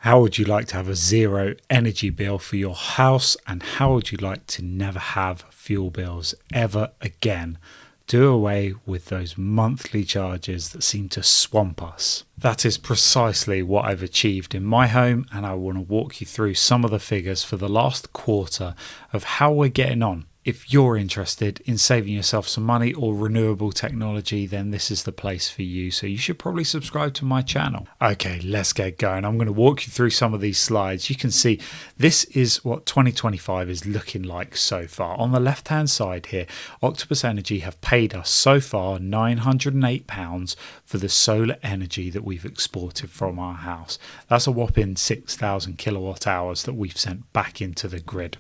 How would you like to have a zero energy bill for your house? And how would you like to never have fuel bills ever again? Do away with those monthly charges that seem to swamp us. That is precisely what I've achieved in my home, and I want to walk you through some of the figures for the last quarter of how we're getting on. If you're interested in saving yourself some money or renewable technology, then this is the place for you. So you should probably subscribe to my channel. Okay, let's get going. I'm going to walk you through some of these slides. You can see this is what 2025 is looking like so far. On the left-hand side here, Octopus Energy have paid us so far £908 for the solar energy that we've exported from our house. That's a whopping 6,000 kilowatt hours that we've sent back into the grid.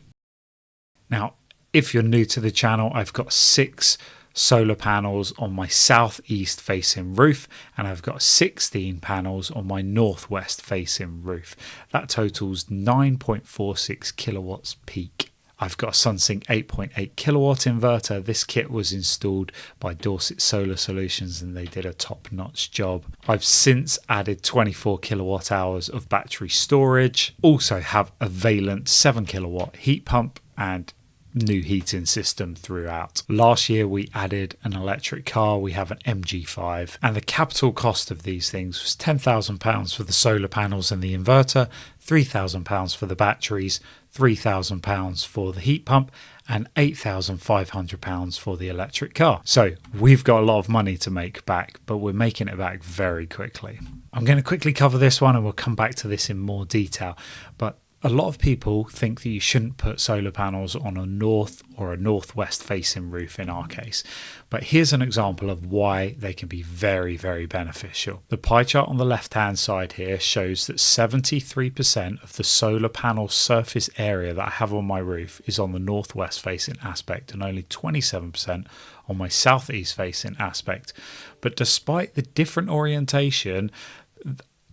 Now, if you're new to the channel, I've got 6 solar panels on my southeast facing roof, and I've got 16 panels on my northwest facing roof. That totals 9.46 kilowatts peak. I've got a SunSync 8.8 kilowatt inverter. This kit was installed by Dorset Solar Solutions and they did a top-notch job. I've since added 24 kilowatt hours of battery storage. Also have a Valent 7 kilowatt heat pump and new heating system throughout. Last year we added an electric car. We have an MG5, and the capital cost of these things was £10,000 for the solar panels and the inverter, £3,000 for the batteries, £3,000 for the heat pump, and £8,500 for the electric car. So we've got a lot of money to make back, but we're making it back very quickly. I'm going to quickly cover this one and we'll come back to this in more detail, but a lot of people think that you shouldn't put solar panels on a north or a northwest facing roof in our case. But here's an example of why they can be very, very beneficial. The pie chart on the left hand side here shows that 73% of the solar panel surface area that I have on my roof is on the northwest facing aspect and only 27% on my southeast facing aspect. But despite the different orientation,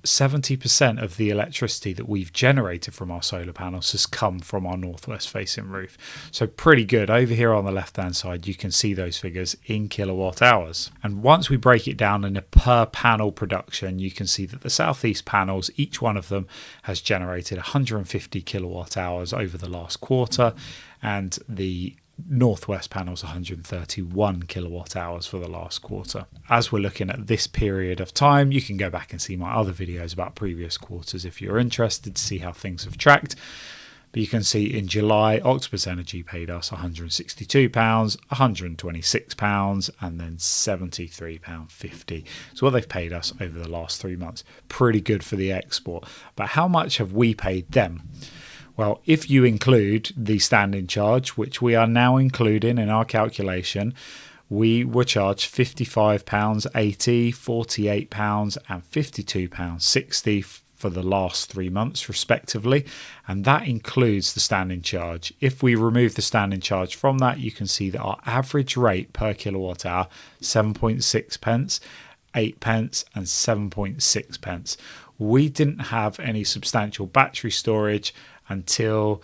70% of the electricity that we've generated from our solar panels has come from our northwest facing roof. So pretty good. Over here on the left hand side you can see those figures in kilowatt hours, and once we break it down in a per panel production, you can see that the southeast panels, each one of them has generated 150 kilowatt hours over the last quarter, and the northwest panels 131 kilowatt hours for the last quarter. As we're looking at this period of time, you can go back and see my other videos about previous quarters if you're interested to see how things have tracked. But you can see in July, Octopus Energy paid us £162, £126, and then £73.50. So what they've paid us over the last 3 months. Pretty good for the export. But how much have we paid them? Well, if you include the standing charge, which we are now including in our calculation, we were charged £55.80, £48 and £52.60 for the last 3 months respectively, and that includes the standing charge. If we remove the standing charge from that, you can see that our average rate per kilowatt hour, 7.6 pence, 8 pence and 7.6 pence. We didn't have any substantial battery storage until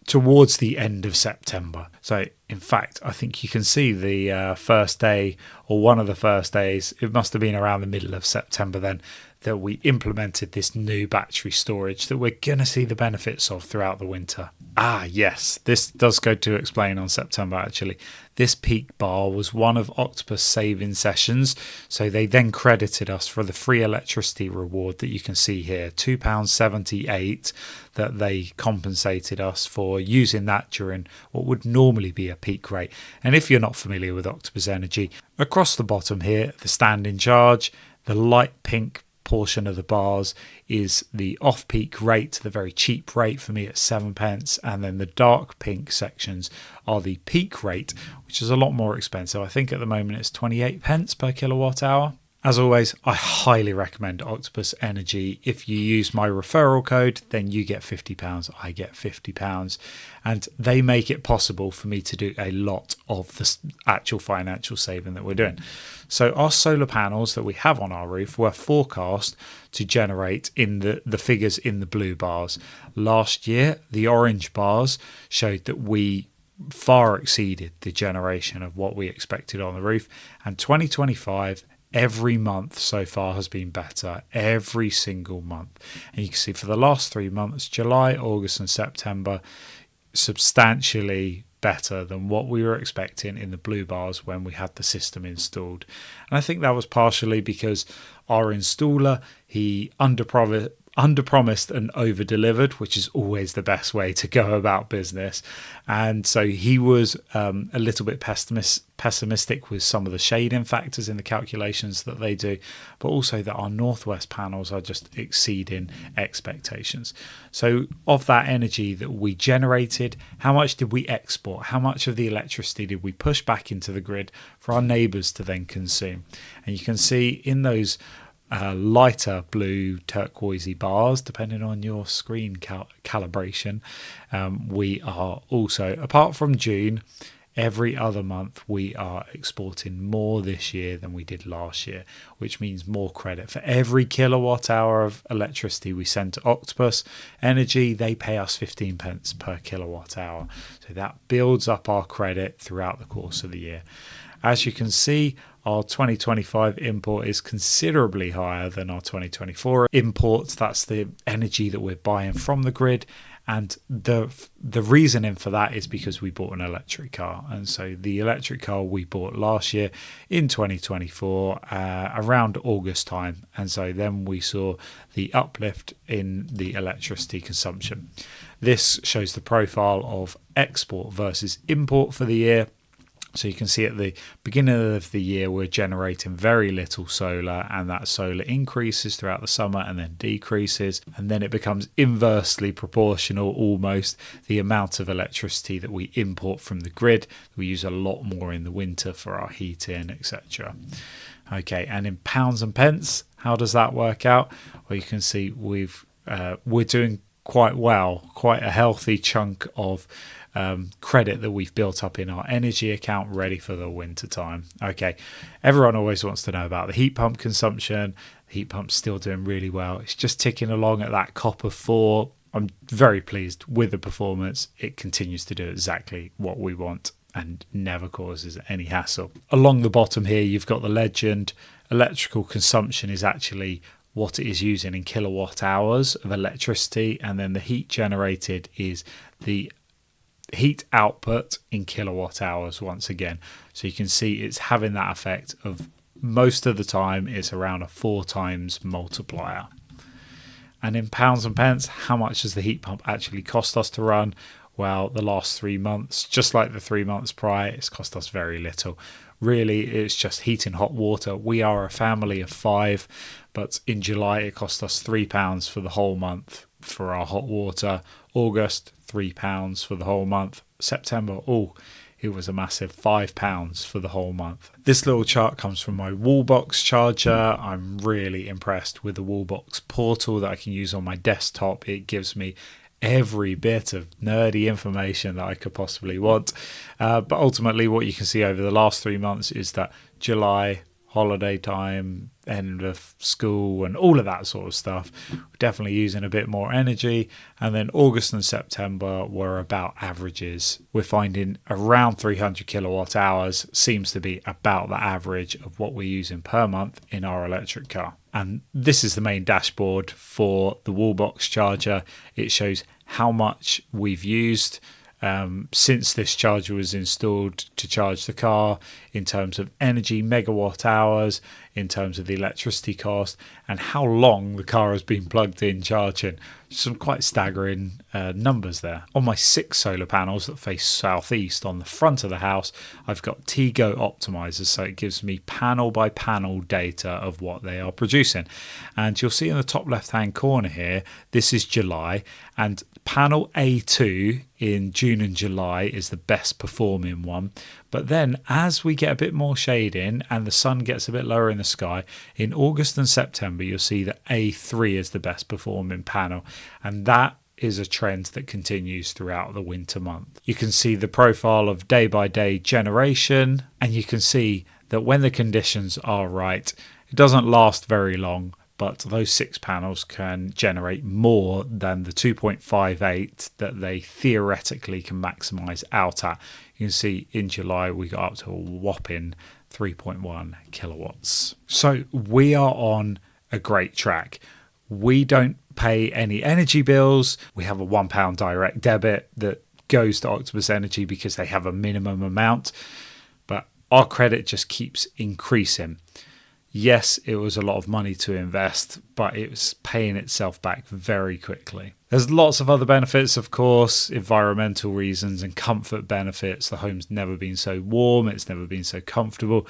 towards the end of September. So in fact, I think you can see the first day, or one of the first days, it must have been around the middle of September then, that we implemented this new battery storage that we're going to see the benefits of throughout the winter. Ah, yes, this does go to explain on September actually. This peak bar was one of Octopus saving sessions, so they then credited us for the free electricity reward that you can see here, £2.78, that they compensated us for using that during what would normally be a peak rate. And if you're not familiar with Octopus Energy, across the bottom here, the standing charge, the light pink portion of the bars is the off-peak rate, the very cheap rate for me at 7 pence, and then the dark pink sections are the peak rate, which is a lot more expensive. I think at the moment it's 28 pence per kilowatt hour. As always, I highly recommend Octopus Energy. If you use my referral code, then you get £50, I get £50, and they make it possible for me to do a lot of the actual financial saving that we're doing. So our solar panels that we have on our roof were forecast to generate in the figures in the blue bars. Last year, the orange bars showed that we far exceeded the generation of what we expected on the roof, and 2025 every month so far has been better, every single month. And you can see for the last 3 months, July, August and September, substantially better than what we were expecting in the blue bars when we had the system installed. And I think that was partially because our installer, he underpromised and over-delivered, which is always the best way to go about business. And so he was a little bit pessimistic with some of the shading factors in the calculations that they do, but also that our northwest panels are just exceeding expectations. So of that energy that we generated, how much did we export? How much of the electricity did we push back into the grid for our neighbours to then consume? And you can see in those lighter blue turquoisey bars, depending on your screen calibration, we are also, apart from June, every other month we are exporting more this year than we did last year, which means more credit. For every kilowatt hour of electricity we send to Octopus Energy, they pay us 15 pence per kilowatt hour. So that builds up our credit throughout the course of the year. As you can see, our 2025 import is considerably higher than our 2024 imports. That's the energy that we're buying from the grid. And the reasoning for that is because we bought an electric car. And so the electric car we bought last year in 2024 around August time. And so then we saw the uplift in the electricity consumption. This shows the profile of export versus import for the year. So you can see at the beginning of the year, we're generating very little solar, and that solar increases throughout the summer and then decreases. And then it becomes inversely proportional, almost, the amount of electricity that we import from the grid. We use a lot more in the winter for our heating, etc. Okay, and in pounds and pence, how does that work out? Well, you can see we're doing quite well, quite a healthy chunk of credit that we've built up in our energy account ready for the winter time. Okay, everyone always wants to know about the heat pump consumption. The heat pump's still doing really well. It's just ticking along at that copper 4. I'm very pleased with the performance. It continues to do exactly what we want and never causes any hassle. Along the bottom here, you've got the legend. Electrical consumption is actually what it is using in kilowatt hours of electricity, and then the heat generated is the heat output in kilowatt hours once again. So you can see it's having that effect of most of the time it's around a 4 times multiplier. And in pounds and pence, how much does the heat pump actually cost us to run? Well, the last 3 months, just like the 3 months prior, it's cost us very little. Really, it's just heating hot water. We are a family of 5, but in July it cost us £3 for the whole month for our hot water. August, £3 for the whole month. September, it was a massive £5 for the whole month. This little chart comes from my Wallbox charger. I'm really impressed with the Wallbox portal that I can use on my desktop. It gives me every bit of nerdy information that I could possibly want. But ultimately what you can see over the last 3 months is that July, holiday time, end of school and all of that sort of stuff, we're definitely using a bit more energy. And then August and September were about averages. We're finding around 300 kilowatt hours seems to be about the average of what we're using per month in our electric car. And this is the main dashboard for the Wallbox charger. It shows how much we've used since this charger was installed to charge the car, in terms of energy megawatt hours, in terms of the electricity cost, and how long the car has been plugged in charging. Some quite staggering numbers there. On my 6 solar panels that face southeast on the front of the house, I've got Tego optimizers, so it gives me panel by panel data of what they are producing. And you'll see in the top left hand corner here, this is July, and panel A2 in June and July is the best performing one. But then as we get a bit more shade in and the sun gets a bit lower in the sky, in August and September, you'll see that A3 is the best performing panel. And that is a trend that continues throughout the winter month. You can see the profile of day by day generation, and you can see that when the conditions are right, it doesn't last very long, but those 6 panels can generate more than the 2.58 that they theoretically can maximize out at. You can see in July we got up to a whopping 3.1 kilowatts. So we are on a great track. We don't pay any energy bills. We have a £1 direct debit that goes to Octopus Energy because they have a minimum amount, but our credit just keeps increasing. Yes, it was a lot of money to invest, but it was paying itself back very quickly. There's lots of other benefits, of course, environmental reasons and comfort benefits. The home's never been so warm, it's never been so comfortable.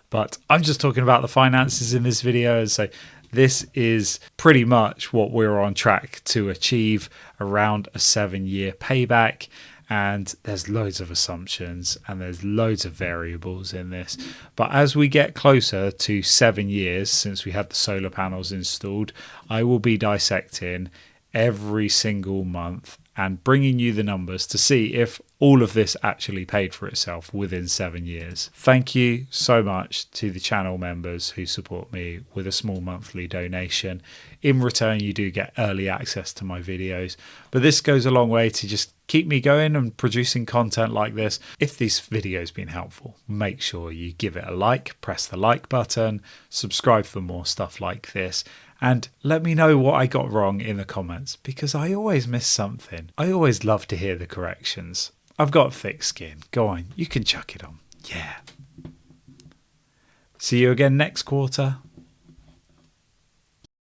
But I'm just talking about the finances in this video. So this is pretty much what we're on track to achieve, around a 7-year payback. And there's loads of assumptions and there's loads of variables in this. But as we get closer to 7 years since we had the solar panels installed, I will be dissecting every single month and bringing you the numbers to see if all of this actually paid for itself within 7 years. Thank you so much to the channel members who support me with a small monthly donation. In return, you do get early access to my videos, but this goes a long way to just keep me going and producing content like this. If this video has been helpful, make sure you give it a like, press the like button, subscribe for more stuff like this, and let me know what I got wrong in the comments, because I always miss something. I always love to hear the corrections. I've got thick skin. Go on, you can chuck it on. Yeah. See you again next quarter.